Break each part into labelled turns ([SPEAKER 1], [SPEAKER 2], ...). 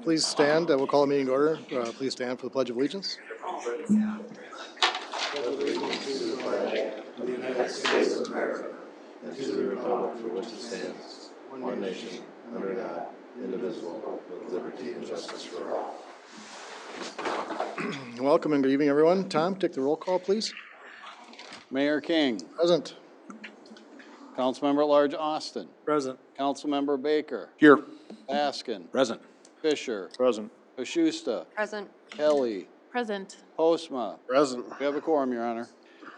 [SPEAKER 1] Please stand. We'll call a meeting to order. Please stand for the Pledge of Allegiance.
[SPEAKER 2] Of the United States of America, and to the republic for which it stands, one nation, under God, indivisible, with liberty and justice for all.
[SPEAKER 1] Welcome and good evening, everyone. Tom, take the roll call, please.
[SPEAKER 3] Mayor King.
[SPEAKER 1] Present.
[SPEAKER 3] Councilmember at Large Austin.
[SPEAKER 1] Present.
[SPEAKER 3] Councilmember Baker.
[SPEAKER 1] Here.
[SPEAKER 3] Baskin.
[SPEAKER 1] Present.
[SPEAKER 3] Fisher.
[SPEAKER 1] Present.
[SPEAKER 3] Pashusta.
[SPEAKER 4] Present.
[SPEAKER 3] Kelly.
[SPEAKER 4] Present.
[SPEAKER 3] Postma.
[SPEAKER 1] Present.
[SPEAKER 3] We have a quorum, Your Honor.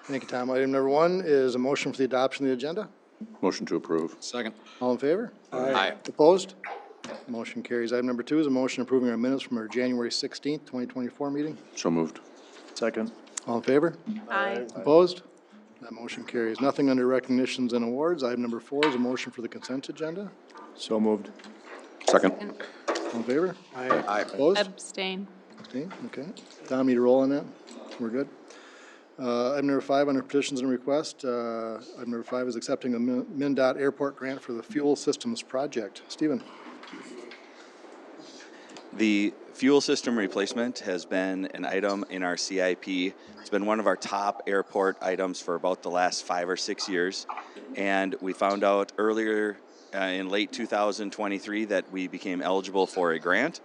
[SPEAKER 1] Thank you, Tom. Item number 1 is a motion for the adoption of the agenda.
[SPEAKER 2] Motion to approve.
[SPEAKER 1] Second. All in favor?
[SPEAKER 2] Aye.
[SPEAKER 1] Opposed? Motion carries. Item number 2 is a motion approving our minutes from our January 16th, 2024 meeting.
[SPEAKER 2] So moved.
[SPEAKER 1] Second. All in favor?
[SPEAKER 4] Aye.
[SPEAKER 1] Opposed? That motion carries. Nothing under recognitions and awards. Item number 4 is a motion for the consent agenda.
[SPEAKER 2] So moved. Second.
[SPEAKER 1] All in favor? Aye. Opposed?
[SPEAKER 4] Abstain.
[SPEAKER 1] Abstain? Okay. Tom, need a roll on that? We're good. Item number 5 under petitions and requests. Item number 5 is accepting a MnDOT airport grant for the fuel systems project. Stephen?
[SPEAKER 5] The fuel system replacement has been an item in our CIP. It's been one of our top airport items for about the last 5 or 6 years. And we found out earlier in late 2023 that we became eligible for a grant.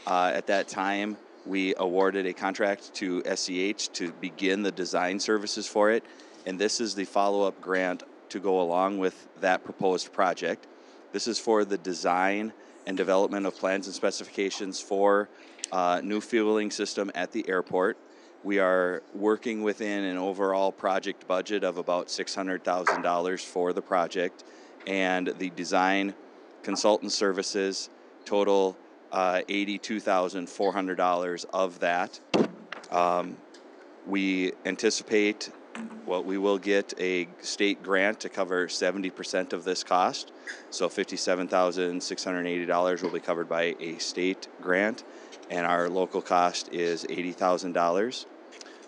[SPEAKER 5] At that time, we awarded a contract to SEH to begin the design services for it. And this is the follow-up grant to go along with that proposed project. This is for the design and development of plans and specifications for new fueling system at the airport. We are working within an overall project budget of about $600,000 for the project, and the design consultant services total $82,400 of that. We anticipate we will get a state grant to cover 70% of this cost. So $57,680 will be covered by a state grant, and our local cost is $80,000.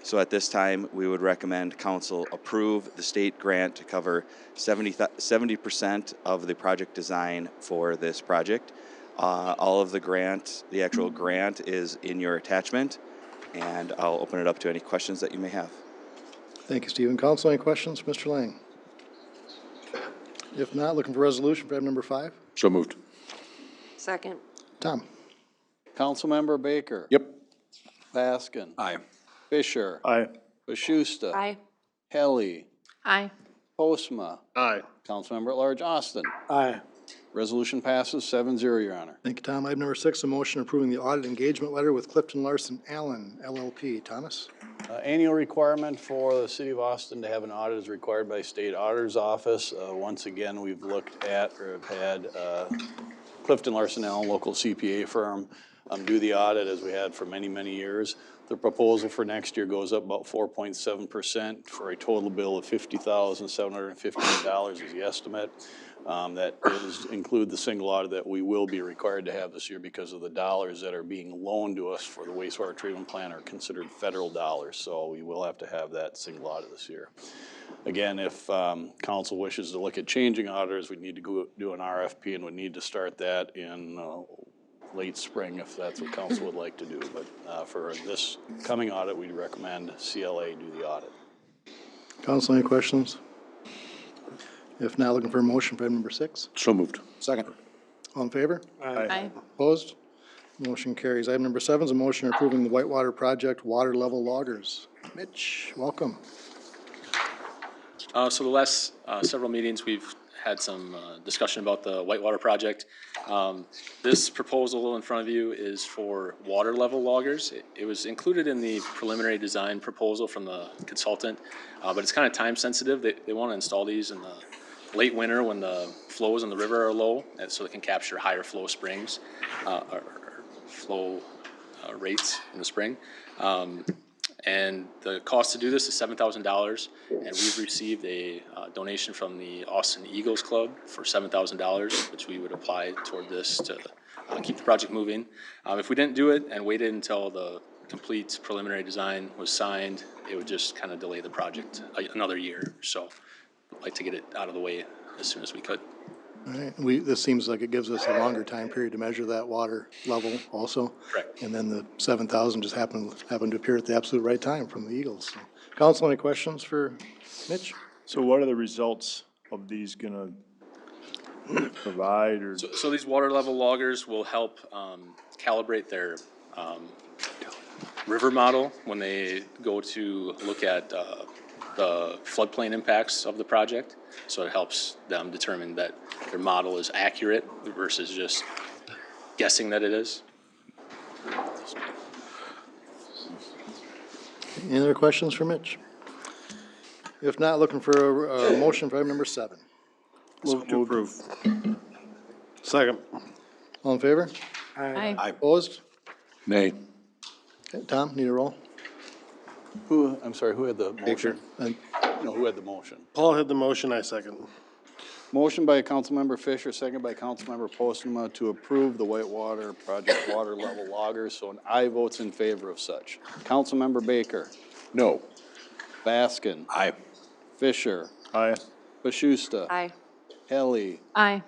[SPEAKER 5] So at this time, we would recommend council approve the state grant to cover 70% of the project design for this project. All of the grant, the actual grant is in your attachment, and I'll open it up to any questions that you may have.
[SPEAKER 1] Thank you, Stephen. Council, any questions? Mr. Lang? If not, looking for resolution for item number 5.
[SPEAKER 2] So moved.
[SPEAKER 4] Second.
[SPEAKER 1] Tom?
[SPEAKER 3] Councilmember Baker.
[SPEAKER 2] Yep.
[SPEAKER 3] Baskin.
[SPEAKER 2] Aye.
[SPEAKER 3] Fisher.
[SPEAKER 2] Aye.
[SPEAKER 3] Pashusta.
[SPEAKER 4] Aye.
[SPEAKER 3] Kelly.
[SPEAKER 4] Aye.
[SPEAKER 3] Postma.
[SPEAKER 2] Aye.
[SPEAKER 3] Councilmember at Large Austin.
[SPEAKER 1] Aye.
[SPEAKER 3] Resolution passes 7-0, Your Honor.
[SPEAKER 1] Thank you, Tom. Item number 6, a motion approving the audit engagement letter with Clifton Larson Allen, LLP. Thomas?
[SPEAKER 3] Annual requirement for the city of Austin to have an audit is required by state auditor's office. Once again, we've looked at or have had Clifton Larson Allen, local CPA firm, do the audit as we had for many, many years. The proposal for next year goes up about 4.7% for a total bill of $50,715 is the estimate. That does include the single audit that we will be required to have this year because of the dollars that are being loaned to us for the wastewater treatment plant are considered federal dollars. So we will have to have that single audit this year. Again, if council wishes to look at changing auditors, we need to go do an RFP and would need to start that in late spring if that's what council would like to do. But for this coming audit, we'd recommend CLA do the audit.
[SPEAKER 1] Council, any questions? If not, looking for a motion for item number 6.
[SPEAKER 2] So moved.
[SPEAKER 1] Second. All in favor?
[SPEAKER 4] Aye.
[SPEAKER 1] Opposed? Motion carries. Item number 7 is a motion approving the Whitewater Project water level loggers. Mitch, welcome.
[SPEAKER 6] So the last several meetings, we've had some discussion about the Whitewater project. This proposal in front of you is for water level loggers. It was included in the preliminary design proposal from the consultant, but it's kind of time sensitive. They want to install these in the late winter when the flows in the river are low, and so they can capture higher flow springs or flow rates in the spring. And the cost to do this is $7,000, and we've received a donation from the Austin Eagles Club for $7,000, which we would apply toward this to keep the project moving. If we didn't do it and waited until the complete preliminary design was signed, it would just kind of delay the project another year. So I'd like to get it out of the way as soon as we could.
[SPEAKER 1] All right, this seems like it gives us a longer time period to measure that water level also.
[SPEAKER 6] Correct.
[SPEAKER 1] And then the 7,000 just happened to appear at the absolute right time from the Eagles. So, council, any questions for Mitch?
[SPEAKER 4] So what are the results of these gonna provide, or?
[SPEAKER 6] So these water level loggers will help calibrate their river model when they go to look at the floodplain impacts of the project. So it helps them determine that their model is accurate versus just guessing that it is.
[SPEAKER 1] Any other questions for Mitch? If not, looking for a motion for item number 7.
[SPEAKER 4] Move to approve. Second.
[SPEAKER 1] All in favor?
[SPEAKER 7] Aye.
[SPEAKER 1] Opposed?
[SPEAKER 4] Nay.
[SPEAKER 1] Okay, Tom, need a roll?
[SPEAKER 3] I'm sorry, who had the motion?
[SPEAKER 1] And
[SPEAKER 3] No, who had the motion?
[SPEAKER 4] Paul had the motion, I second.
[SPEAKER 3] Motion by Councilmember Fisher, second by Councilmember Postma to approve the Whitewater Project water level loggers, so an aye votes in favor of such. Councilmember Baker,
[SPEAKER 4] No.
[SPEAKER 3] Baskin,
[SPEAKER 4] Aye.
[SPEAKER 3] Fisher,
[SPEAKER 4] Aye.
[SPEAKER 3] Pashusta,
[SPEAKER 7] Aye.
[SPEAKER 3] Helly,
[SPEAKER 7] Aye.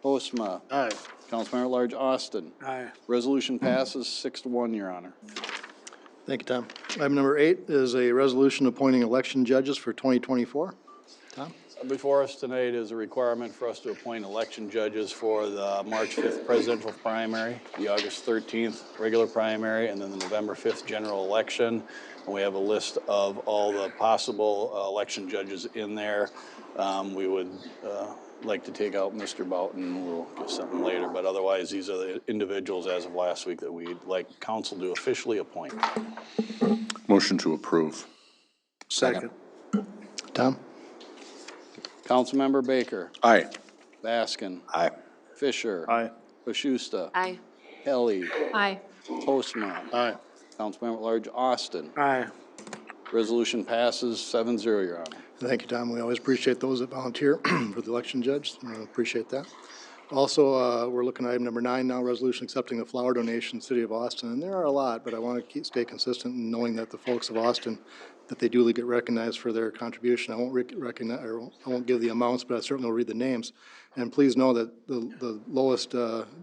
[SPEAKER 3] Postma,
[SPEAKER 4] Aye.
[SPEAKER 3] Councilmember at Large Austin.
[SPEAKER 4] Aye.
[SPEAKER 3] Resolution passes 6-1, Your Honor.
[SPEAKER 1] thank you, Tom. Item number 8 is a resolution appointing election judges for 2024. Tom?
[SPEAKER 3] Before us tonight is a requirement for us to appoint election judges for the March 5th presidential primary, the August 13th regular primary, and then the November 5th general election. And we have a list of all the possible election judges in there. We would like to take out Mr. Boughton. We'll get something later, but otherwise, these are the individuals as of last week that we'd like council to officially appoint.
[SPEAKER 4] Motion to approve.
[SPEAKER 1] Second. Tom?
[SPEAKER 3] Councilmember Baker,
[SPEAKER 4] Aye.
[SPEAKER 3] Baskin,
[SPEAKER 4] Aye.
[SPEAKER 3] Fisher,
[SPEAKER 4] Aye.
[SPEAKER 3] Pashusta,
[SPEAKER 7] Aye.
[SPEAKER 3] Helly,
[SPEAKER 7] Aye.
[SPEAKER 3] Postma,
[SPEAKER 4] Aye.
[SPEAKER 3] Councilmember at Large Austin.
[SPEAKER 4] Aye.
[SPEAKER 3] Resolution passes 7-0, Your Honor.
[SPEAKER 1] Thank you, Tom. We always appreciate those that volunteer for the election judge. Appreciate that. Also, we're looking at item number 9 now, resolution accepting a flower donation, City of Austin. And there are a lot, but I want to stay consistent in knowing that the folks of Austin, that they duly get recognized for their contribution. I won't recognize, or I won't give the amounts, but I certainly will read the names. And please know that the lowest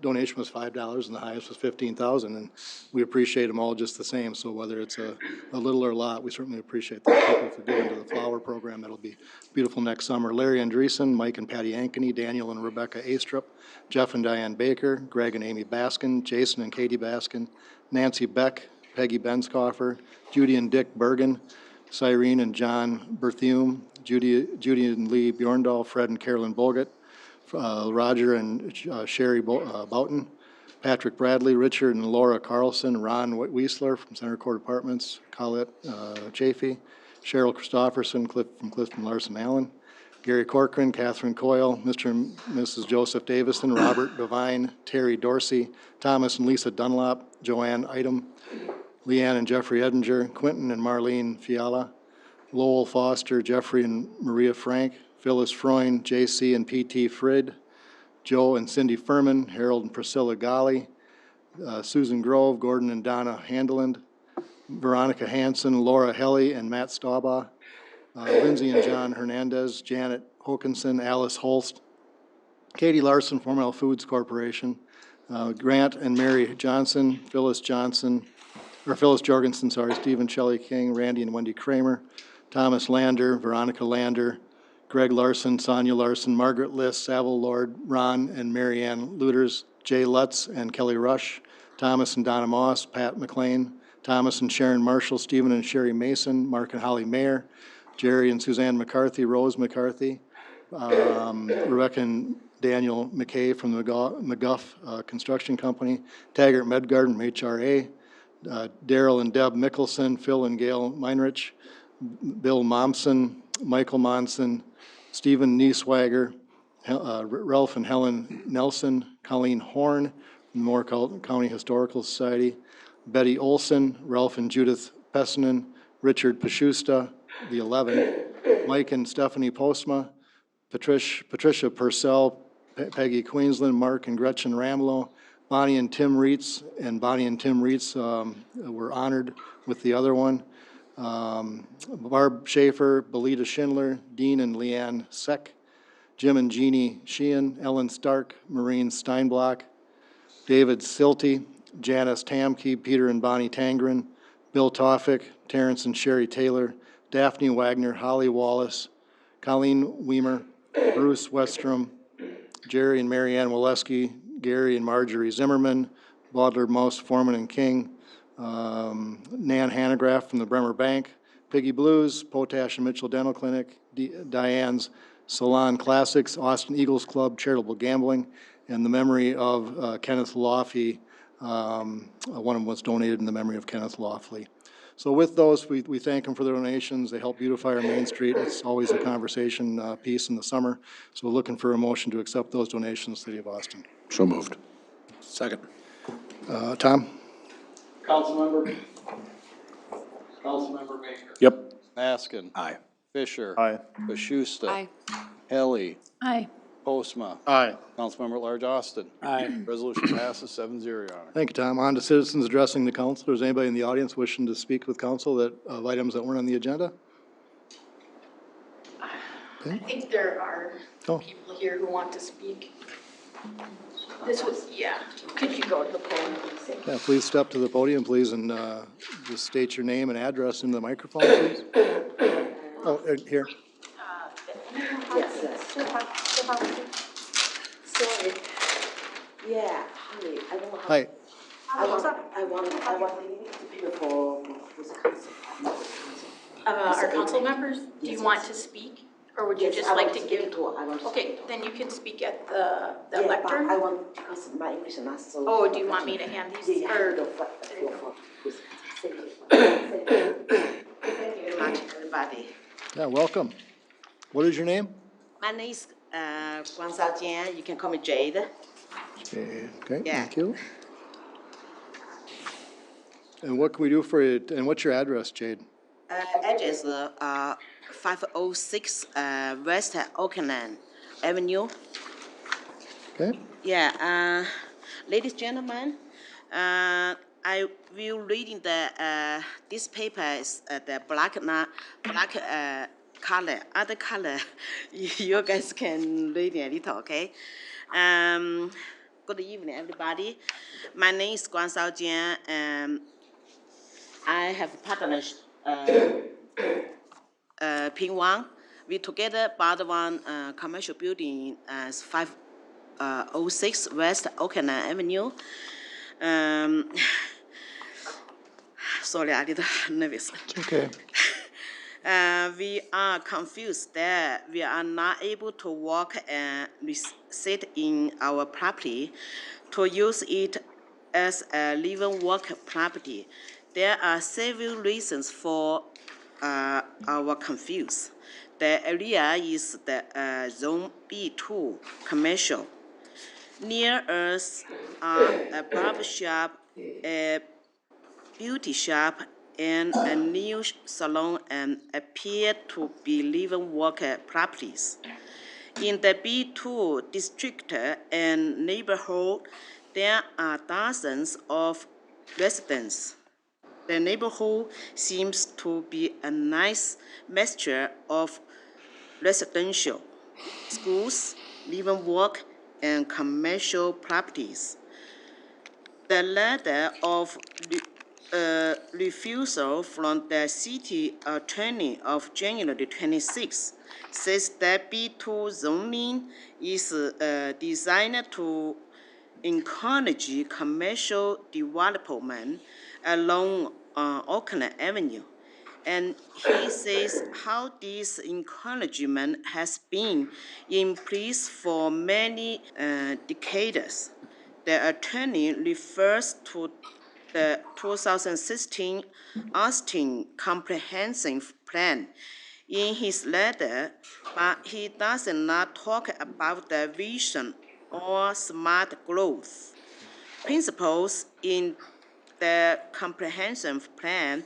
[SPEAKER 1] donation was $5 and the highest was $15,000, and we appreciate them all just the same. So whether it's a little or a lot, we certainly appreciate those people for giving to the flower program. That'll be beautiful next summer. Larry Andreessen, Mike and Patty Ankeny, Daniel and Rebecca Astrup, Jeff and Diane Baker, Greg and Amy Baskin, Jason and Katie Baskin, Nancy Beck, Peggy Benskoffer, Judy and Dick Bergen, Cyrene and John Berthium, Judy and Lee Bjorndal, Fred and Carolyn Bogut, Roger and Sherry Boughton, Patrick Bradley, Richard and Laura Carlson, Ron Weisler from Center Court Apartments, Colette Chafee, Cheryl Christopherson from Clifton Larson Allen, Gary Corcoran, Catherine Coyle, Mr. and Mrs. Joseph Davison, Robert Devine, Terry Dorsey, Thomas and Lisa Dunlop, Joanne Item, Leanne and Jeffrey Edinger, Quentin and Marlene Fiala, Lowell Foster, Jeffrey and Maria Frank, Phyllis Freund, J.C. and P.T. Frid, Joe and Cindy Furman, Harold and Priscilla Golly, Susan Grove, Gordon and Donna Handeland, Veronica Hanson, Laura Helly and Matt Staubaugh, Lindsay and John Hernandez, Janet Hokinson, Alice Holst, Katie Larson, Hormel Foods Corporation, Grant and Mary Johnson, Phyllis Jorgensen, Stephen Shelley King, Randy and Wendy Kramer, Thomas Lander, Veronica Lander, Greg Larson, Sonia Larson, Margaret Liss, Saville Lord, Ron and Marianne Luters, Jay Lutz and Kelly Rush, Thomas and Donna Moss, Pat McLean, Thomas and Sharon Marshall, Stephen and Sherry Mason, Mark and Holly Mayer, Jerry and Suzanne McCarthy, Rose McCarthy, Rebecca and Daniel McKay from the McGuff Construction Company, Taggart Medgard from HRA, Daryl and Deb Mickelson, Phil and Gail Meinrich, Bill Momsen, Michael Monson, Stephen Nieswager, Ralph and Helen Nelson, Colleen Horn from the Moore County Historical Society, Betty Olson, Ralph and Judith Pessinen, Richard Pashusta, the 11, Mike and Stephanie Postma, Patricia Purcell, Peggy Queensland, Mark and Gretchen Ramlow, Bonnie and Tim Reitz, and Bonnie and Tim Reitz were honored with the other one. Barb Schaefer, Belita Schindler, Dean and Leanne Seck, Jim and Jeannie Sheehan, Ellen Stark, Maureen Steinblock, David Silty, Janice Tamke, Peter and Bonnie Tangren, Bill Toffick, Terrence and Sherry Taylor, Daphne Wagner, Holly Wallace, Colleen Weimer, Bruce Westrom, Jerry and Marianne Waleski, Gary and Marjorie Zimmerman, Baudler, Mouse, Foreman and King, Nan Hanegraaff from the Bremer Bank, Piggy Blues, Potash and Mitchell Dental Clinic, Diane's Salon Classics, Austin Eagles Club, Charitable Gambling, and the memory of Kenneth Laughley. One of them was donated in the memory of Kenneth Laughley. So with those, we thank them for their donations. They help beautify our Main Street. It's always a conversation piece in the summer. So we're looking for a motion to accept those donations, City of Austin.
[SPEAKER 4] So moved.
[SPEAKER 3] Second.
[SPEAKER 1] Tom?
[SPEAKER 3] Councilmember Baker.
[SPEAKER 4] Yep.
[SPEAKER 3] Maskin.
[SPEAKER 4] Aye.
[SPEAKER 3] Fisher.
[SPEAKER 4] Aye.
[SPEAKER 3] Bashusta.
[SPEAKER 7] Aye.
[SPEAKER 3] Helly.
[SPEAKER 7] Aye.
[SPEAKER 3] Postma.
[SPEAKER 4] Aye.
[SPEAKER 3] Councilmember at Large Austin. Aye. Resolution passes 7-0, Your Honor.
[SPEAKER 1] Thank you, Tom. On to citizens addressing the council. Is anybody in the audience wishing to speak with council that, of items that weren't on the agenda?
[SPEAKER 8] I think there are
[SPEAKER 1] Oh.
[SPEAKER 8] people here who want to speak. This was, yeah, could you go to the podium?
[SPEAKER 1] Yeah, please step to the podium, please, and just state your name and address into the microphone, please. Oh, here.
[SPEAKER 9] Sorry. Yeah, honey, I don't know how.
[SPEAKER 1] Hi.
[SPEAKER 9] I want people for Wisconsin.
[SPEAKER 8] Our council members, do you want to speak? Or would you
[SPEAKER 9] Yes,
[SPEAKER 8] just
[SPEAKER 9] I
[SPEAKER 8] like
[SPEAKER 9] want
[SPEAKER 8] to
[SPEAKER 9] speak
[SPEAKER 8] give?
[SPEAKER 9] to- I want to
[SPEAKER 8] Okay,
[SPEAKER 9] speak to-
[SPEAKER 8] then you can speak at the
[SPEAKER 9] Yeah, but I
[SPEAKER 8] lectern.
[SPEAKER 9] want, because my English is not so.
[SPEAKER 8] Oh, do you want me to hand these?
[SPEAKER 9] Yeah,
[SPEAKER 8] Or,
[SPEAKER 9] the for Wisconsin. Thank you. Thank you very much, everybody.
[SPEAKER 1] Yeah, welcome. What is your name?
[SPEAKER 9] My name is Guang Xiaojian. You can call me Jade.
[SPEAKER 1] Okay,
[SPEAKER 9] Yeah.
[SPEAKER 1] thank you. And what can we do for you, and what's your address, Jade?
[SPEAKER 9] Address 506 West Oakland Avenue.
[SPEAKER 1] Okay,
[SPEAKER 9] Yeah, ladies and gentlemen, I will reading the this paper is the black color. Other color, you guys can read a little, okay? Good evening, everybody. My name is Guang Xiaojian. I have partners, Ping Wang. We together bought one commercial building as 506 West Oakland Avenue. Sorry, I little nervous.
[SPEAKER 1] it's okay.
[SPEAKER 9] We are confused that we are not able to walk and sit in our property to use it as a living work property. There are several reasons for our confuse. The area is the Zone B2 commercial. Near us are a barber shop, a beauty shop, and a new salon and appear to be living worker properties. In the B2 district and neighborhood, there are dozens of residents. The neighborhood seems to be a nice mixture of residential, schools, living work, and commercial properties. The letter of refusal from the city attorney of January 26 says that B2 zoning is designed to encourage commercial development along Oakland Avenue. And he says how this encouragement has been in place for many decades. The attorney refers to the 2016 Austin Comprehensive Plan in his letter, but he does not talk about the vision or smart growth principles in the comprehensive plan.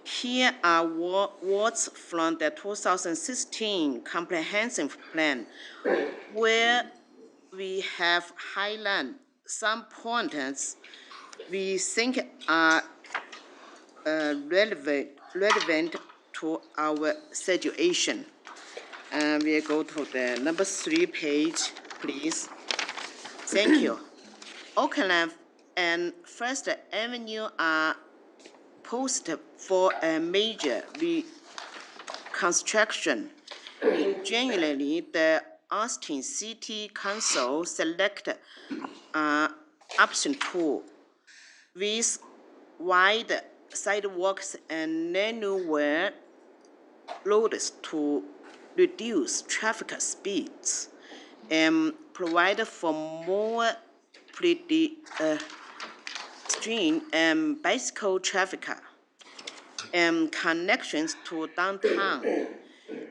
[SPEAKER 9] Here are words from the 2016 comprehensive plan, where we have highlighted some points we think are relevant to our situation. We'll go to the number 3 page, please. Thank you. Oakland and First Avenue are poised for a major reconstruction. In January, the Austin City Council selected option 2 with wide sidewalks and narrower roads to reduce traffic speeds and provide for more pedestrian and bicycle traffic and connections to downtown.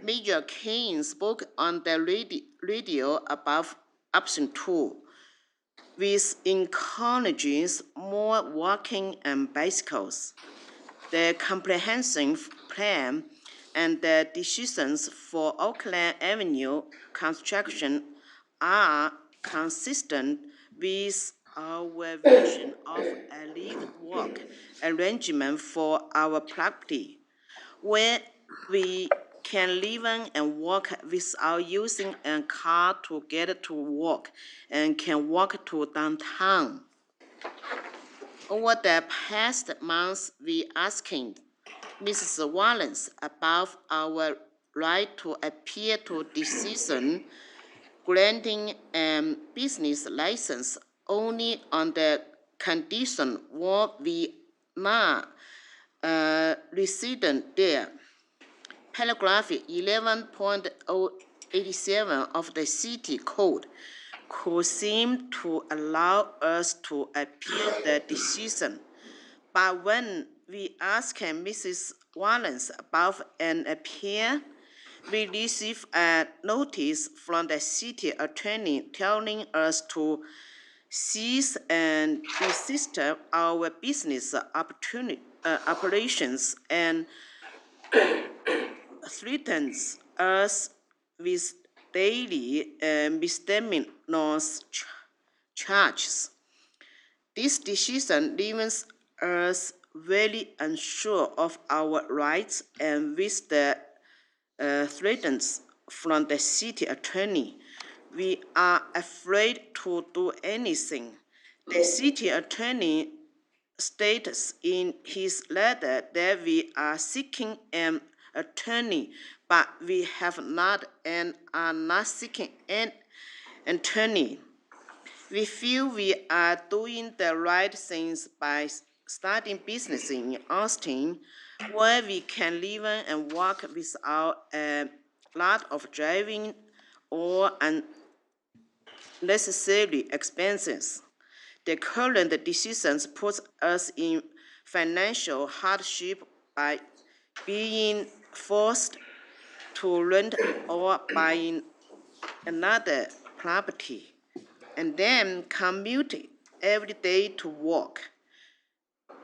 [SPEAKER 9] Major Kane spoke on the radio about option 2, which encourages more walking and bicycles. The comprehensive plan and the decisions for Oakland Avenue construction are consistent with our vision of a live walk arrangement for our property, where we can live and walk without using a car to get to work and can walk to downtown. Over the past months, we asked Mrs. Wallace about our right to appeal to decision granting a business license only on the condition that we not resident there. Paragraph 11.087 of the city code could seem to allow us to appeal the decision, but when we asked Mrs. Wallace about an appeal, we received a notice from the city attorney telling us to cease and desist our business operations and threatens us with daily misdemeanors charges. This decision leaves us very unsure of our rights and with the threats from the city attorney, we are afraid to do anything. The city attorney states in his letter that we are seeking an attorney, but we have not and are not seeking an attorney. We feel we are doing the right things by starting business in Austin, where we can live and work without a lot of driving or unnecessary expenses. The current decisions put us in financial hardship by being forced to rent or buying another property and then commute every day to work.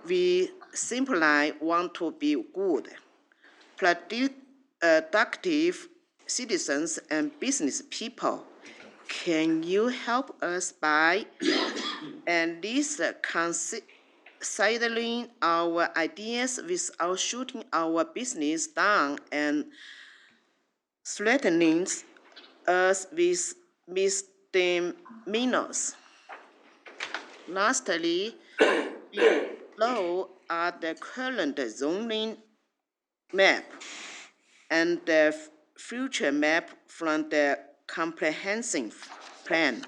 [SPEAKER 9] We simply want to be good, productive citizens and business people. Can you help us by at least considering our ideas without shooting our business down and threatening us with misdemeanors? Lastly, below are the current zoning map and the future map from the comprehensive plan.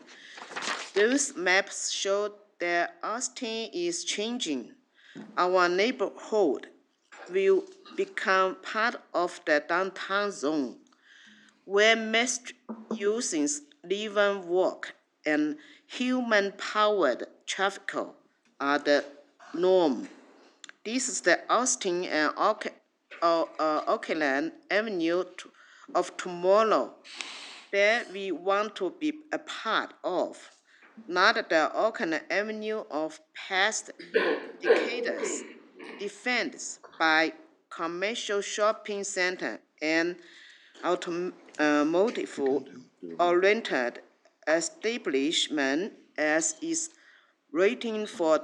[SPEAKER 9] Those maps show that Austin is changing. Our neighborhood will become part of the downtown zone, where mass users live and work and human-powered traffic are the norm. This is the Austin and Oakland Avenue of tomorrow that we want to be a part of, not the Oakland Avenue of past decades, defined by commercial shopping center and automotive-oriented establishment as is written for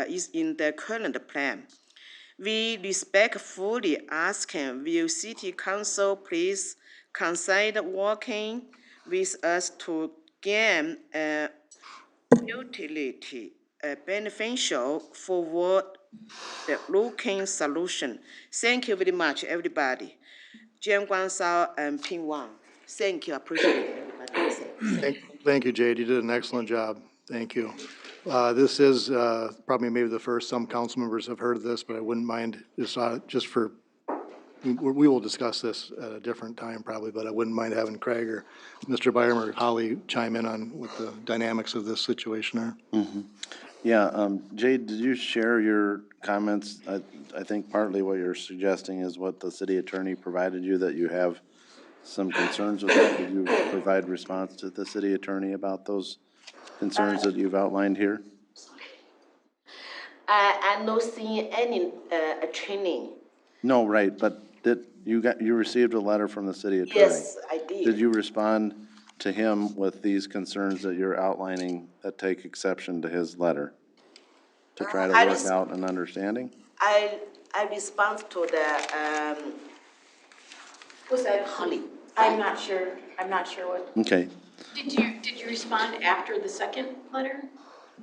[SPEAKER 9] is in the current plan. We respectfully ask will City Council please consider working with us to gain a utility, beneficial forward-looking solution. Thank you very much, everybody. Jian Guangshao and Ping Wang. Thank you, appreciate everybody.
[SPEAKER 1] Thank you, Jade. You did an excellent job. Thank you. This is probably maybe the first some council members have heard of this, but I wouldn't mind just for, we will discuss this at a different time probably, but I wouldn't mind having Craig or Mr. Byram or Holly chime in on what the dynamics of this situation are.
[SPEAKER 2] Yeah, Jade, did you share your comments? I think partly what you're suggesting is what the city attorney provided you, that you have some concerns with that. Did you provide response to the city attorney about those concerns that you've outlined here?
[SPEAKER 9] I'm not seeing any training.
[SPEAKER 2] No, right, but you received a letter from the city attorney?
[SPEAKER 9] Yes, I did.
[SPEAKER 2] Did you respond to him with these concerns that you're outlining that take exception to his letter? To try to work out an understanding?
[SPEAKER 9] I respond to the, who's that, Holly?
[SPEAKER 8] I'm not sure what,
[SPEAKER 2] Okay,
[SPEAKER 8] did you respond after the second letter?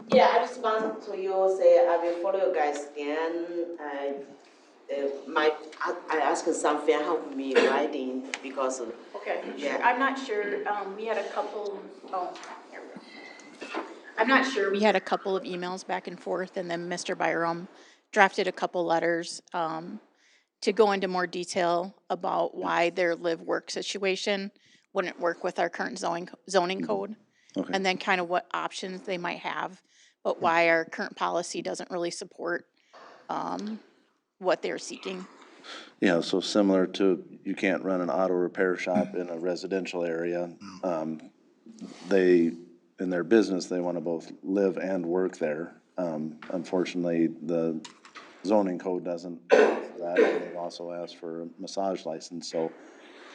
[SPEAKER 9] Yeah, I respond to you, say, I will follow you guys, then I ask something, help me writing, because,
[SPEAKER 8] Okay,
[SPEAKER 9] Yeah.
[SPEAKER 8] I'm not sure, we had a couple, there we go. I'm not sure, we had a couple of emails back and forth, and then Mr. Byram drafted a couple letters, to go into more detail about why their live-work situation wouldn't work with our current zoning code.
[SPEAKER 2] okay.
[SPEAKER 8] And then kind of what options they might have, but why our current policy doesn't really support, what they're seeking.
[SPEAKER 2] Yeah, so similar to, you can't run an auto repair shop in a residential area. In their business, they want to both live and work there. Unfortunately, the zoning code doesn't allow for that, and they've also asked for a massage license, so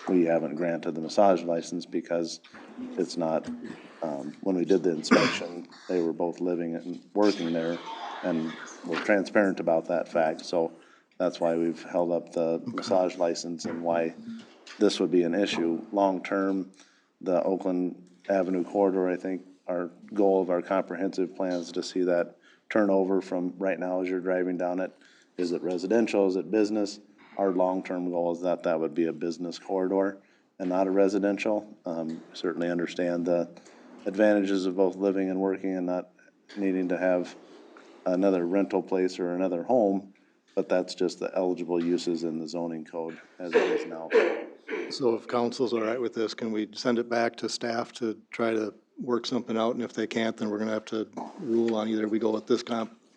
[SPEAKER 2] we haven't granted the massage license because it's not, when we did the inspection, they were both living and working there, and we're transparent about that fact, so that's why we've held up the massage license and why this would be an issue. Long-term, the Oakland Avenue corridor, I think our goal of our comprehensive plan is to see that turnover from right now as you're driving down it. Is it residential, is it business? Our long-term goal is that that would be a business corridor and not a residential. Certainly understand the advantages of both living and working and not needing to have another rental place or another home, but that's just the eligible uses in the zoning code as it is now.
[SPEAKER 1] So if council's all right with this, can we send it back to staff to try to work something out? And if they can't, then we're gonna have to rule on either we go with this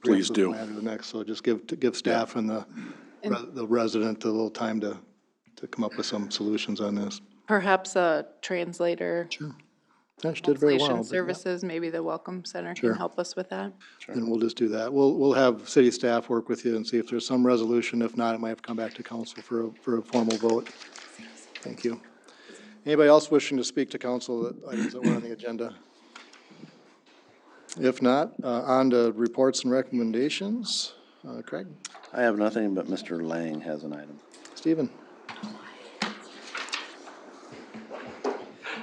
[SPEAKER 4] Please do.
[SPEAKER 1] plan or the next. So just give staff and the resident a little time to come up with some solutions on this.
[SPEAKER 7] Perhaps a translator.
[SPEAKER 1] Yeah, she did very well.
[SPEAKER 7] Translation
[SPEAKER 1] but yeah.
[SPEAKER 7] services, maybe the Welcome Center
[SPEAKER 1] Sure.
[SPEAKER 7] can help us with that.
[SPEAKER 1] And we'll just do that. We'll have city staff work with you and see if there's some resolution. If not, it might have to come back to council for a formal vote. Thank you. Anybody else wishing to speak to council that items that were on the agenda? If not, on to reports and recommendations. Craig?
[SPEAKER 2] I have nothing, but Mr. Lang has an item.
[SPEAKER 1] Stephen?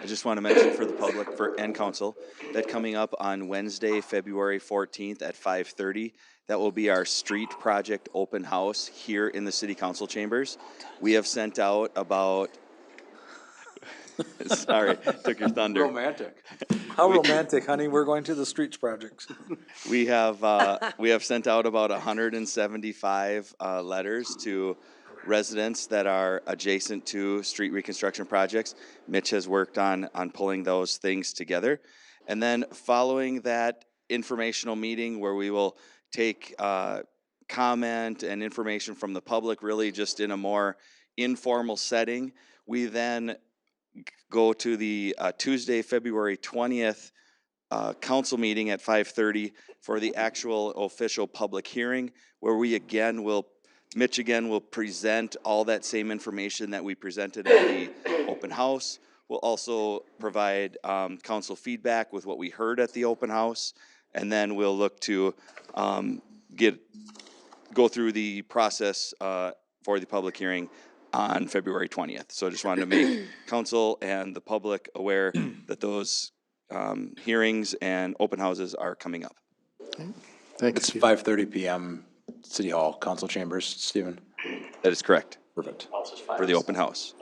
[SPEAKER 5] I just want to mention for the public and council that coming up on Wednesday, February 14th at 5:30, that will be our street project open house here in the city council chambers. We have sent out about, sorry, took your thunder.
[SPEAKER 10] Romantic. How romantic, honey. We're going to the streets projects.
[SPEAKER 5] We have sent out about 175 letters to residents that are adjacent to street reconstruction projects. Mitch has worked on pulling those things together. And then following that informational meeting where we will take comment and information from the public, really just in a more informal setting, we then go to the Tuesday, February 20th council meeting at 5:30 for the actual official public hearing, where Mitch again will present all that same information that we presented at the open house. We'll also provide council feedback with what we heard at the open house, and then we'll look to go through the process for the public hearing on February 20th. So I just wanted to make council and the public aware that those hearings and open houses are coming up.
[SPEAKER 1] Thank you,
[SPEAKER 10] It's
[SPEAKER 1] Steve.
[SPEAKER 10] 5:30 PM, City Hall, council chambers, Stephen.
[SPEAKER 5] That is correct,
[SPEAKER 10] Perfect.
[SPEAKER 5] for the open house.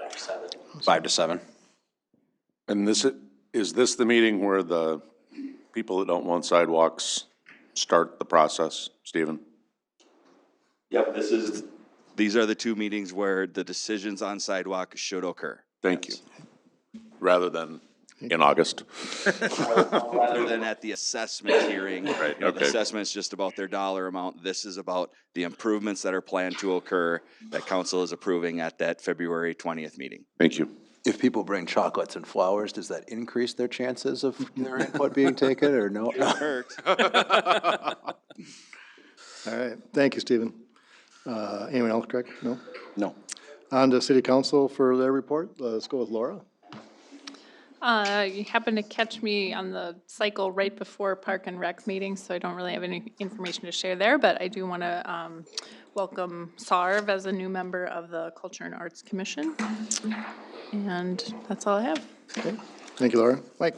[SPEAKER 10] 5 to 7.
[SPEAKER 11] And is this the meeting where the people that don't want sidewalks start the process, Stephen?
[SPEAKER 5] Yep, these are the two meetings where the decisions on sidewalk should occur.
[SPEAKER 11] Thank you. Rather than in August.
[SPEAKER 5] Rather than at the assessment hearing.
[SPEAKER 11] Right,
[SPEAKER 5] You know, the
[SPEAKER 11] okay.
[SPEAKER 5] assessment's just about their dollar amount. This is about the improvements that are planned to occur that council is approving at that February 20th meeting.
[SPEAKER 11] Thank you.
[SPEAKER 10] If people bring chocolates and flowers, does that increase their chances of their input being taken or no?
[SPEAKER 5] Hurt.
[SPEAKER 1] All right, thank you, Stephen. Anyone else, Craig? No?
[SPEAKER 2] No.
[SPEAKER 1] On to city council for their report. Let's go with Laura.
[SPEAKER 7] You happened to catch me on the cycle right before Park and Rec meeting, so I don't really have any information to share there, but I do want to welcome Sarv as a new member of the Culture and Arts Commission. And that's all I have.
[SPEAKER 1] Okay, thank you, Laura. Mike?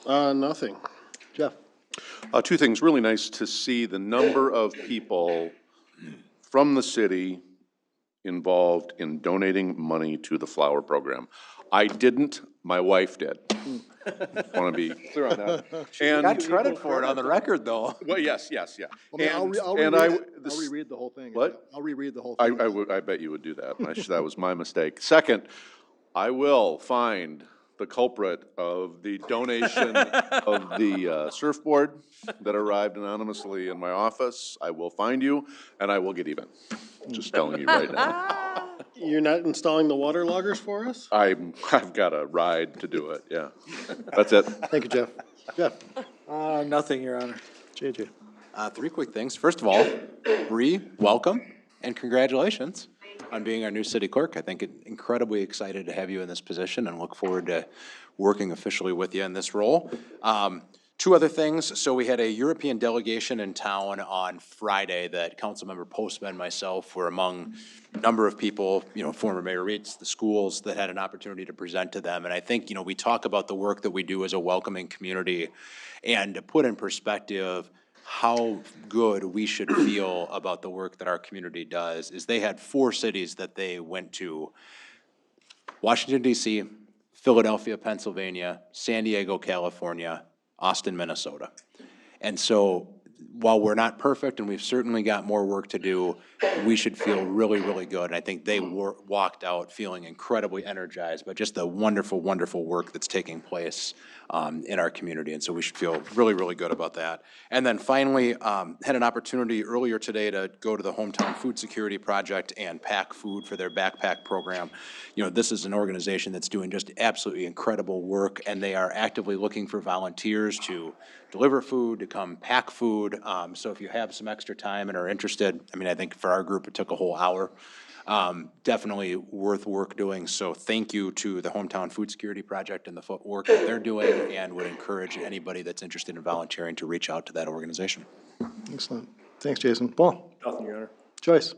[SPEAKER 4] Nothing.
[SPEAKER 1] Jeff?
[SPEAKER 11] Two things, really nice to see the number of people from the city involved in donating money to the flower program. I didn't, my wife did. Want to be clear on that. And,
[SPEAKER 10] Got credit for it on the record, though.
[SPEAKER 11] well, yes, yeah.
[SPEAKER 1] I'll
[SPEAKER 11] And I,
[SPEAKER 1] reread the whole thing.
[SPEAKER 11] What?
[SPEAKER 1] I'll reread the whole
[SPEAKER 11] I,
[SPEAKER 1] thing.
[SPEAKER 11] I bet you would do that. That was my mistake. Second, I will find the culprit of the donation of the surfboard that arrived anonymously in my office. I will find you, and I will get even. Just telling you right now.
[SPEAKER 4] You're not installing the water loggers for us?
[SPEAKER 11] I've got a ride to do it, yeah. That's it.
[SPEAKER 1] Thank you, Jeff. Jeff?
[SPEAKER 10] Nothing, Your Honor.
[SPEAKER 1] JJ?
[SPEAKER 10] 3 quick things. First of all, Bree, welcome and congratulations on being our new city clerk. I think incredibly excited to have you in this position and look forward to working officially with you in this role. 2 other things. So we had a European delegation in town on Friday that Councilmember Postman, myself, were among a number of people, former Mayor Reitz, the schools, that had an opportunity to present to them. And I think, we talk about the work that we do as a welcoming community, and to put in perspective how good we should feel about the work that our community does is they had 4 cities that they went to: Washington, D.C., Philadelphia, Pennsylvania, San Diego, California, Austin, Minnesota. And so while we're not perfect and we've certainly got more work to do, we should feel really, really good. And I think they walked out feeling incredibly energized by just the wonderful, wonderful work that's taking place in our community. And so we should feel really, really good about that. And then finally, had an opportunity earlier today to go to the Hometown Food Security Project and pack food for their backpack program. This is an organization that's doing just absolutely incredible work, and they are actively looking for volunteers to deliver food, to come pack food. So if you have some extra time and are interested, I think for our group, it took a whole hour. Definitely worth work doing. So thank you to the Hometown Food Security Project and the work that they're doing, and would encourage anybody that's interested in volunteering to reach out to that organization.
[SPEAKER 1] Excellent. Thanks, Jason. Paul?
[SPEAKER 4] Nothing, Your Honor.
[SPEAKER 1] Joyce?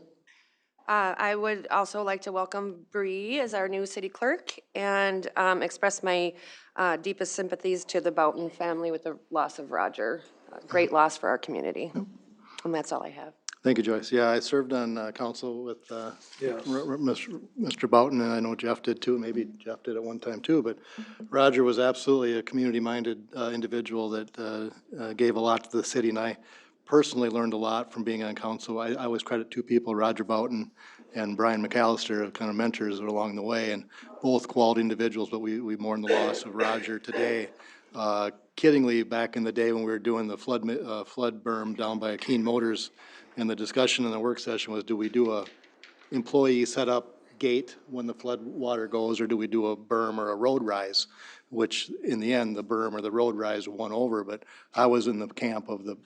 [SPEAKER 12] I would also like to welcome Bree as our new city clerk and express my deepest sympathies to the Boughton family with the loss of Roger. Great loss for our community. And that's all I have.
[SPEAKER 1] Thank you, Joyce. Yeah, I served on council with Mr. Boughton, and I know Jeff did too. Maybe Jeff did at one time too, but Roger was absolutely a community-minded individual that gave a lot to the city, and I personally learned a lot from being on council. I always credit 2 people, Roger Boughton and Brian McAllister, kind of mentors along the way, and both quality individuals, but we mourn the loss of Roger today. Kiddingly, back in the day when we were doing the flood berm down by Keene Motors, and the discussion in the work session was, do we do a employee set up gate when the flood water goes, or do we do a berm or a road rise? Which in the end, the berm or the road rise won over, but I was in the camp of the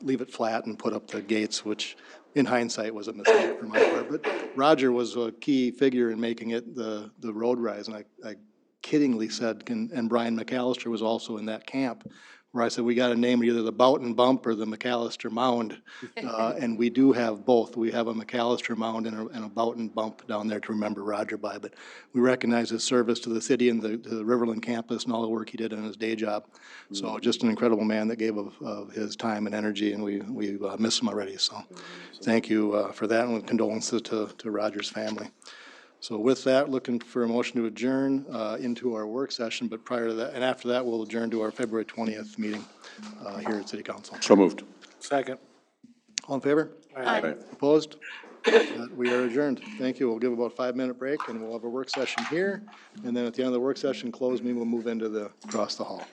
[SPEAKER 1] leave it flat and put up the gates, which in hindsight was a mistake for my part. But Roger was a key figure in making it the road rise, and I kiddingly said, and Brian McAllister was also in that camp, where I said, we got to name it either the Boughton Bump or the McAllister Mound. And we do have both. We have a McAllister Mound and a Boughton Bump down there to remember Roger by. But we recognize his service to the city and to the Riverland campus and all the work he did in his day job. So just an incredible man that gave of his time and energy, and we miss him already. So thank you for that, and condolences to Roger's family. So with that, looking for a motion to adjourn into our work session, but prior to that, and after that, we'll adjourn to our February 20th meeting here at City Council.
[SPEAKER 11] So moved.
[SPEAKER 4] Second.
[SPEAKER 1] All in favor?
[SPEAKER 11] Aye.
[SPEAKER 1] Opposed? We are adjourned. Thank you. We'll give about a 5-minute break, and we'll have a work session here. And then at the end of the work session, close me, we'll move into across the hall.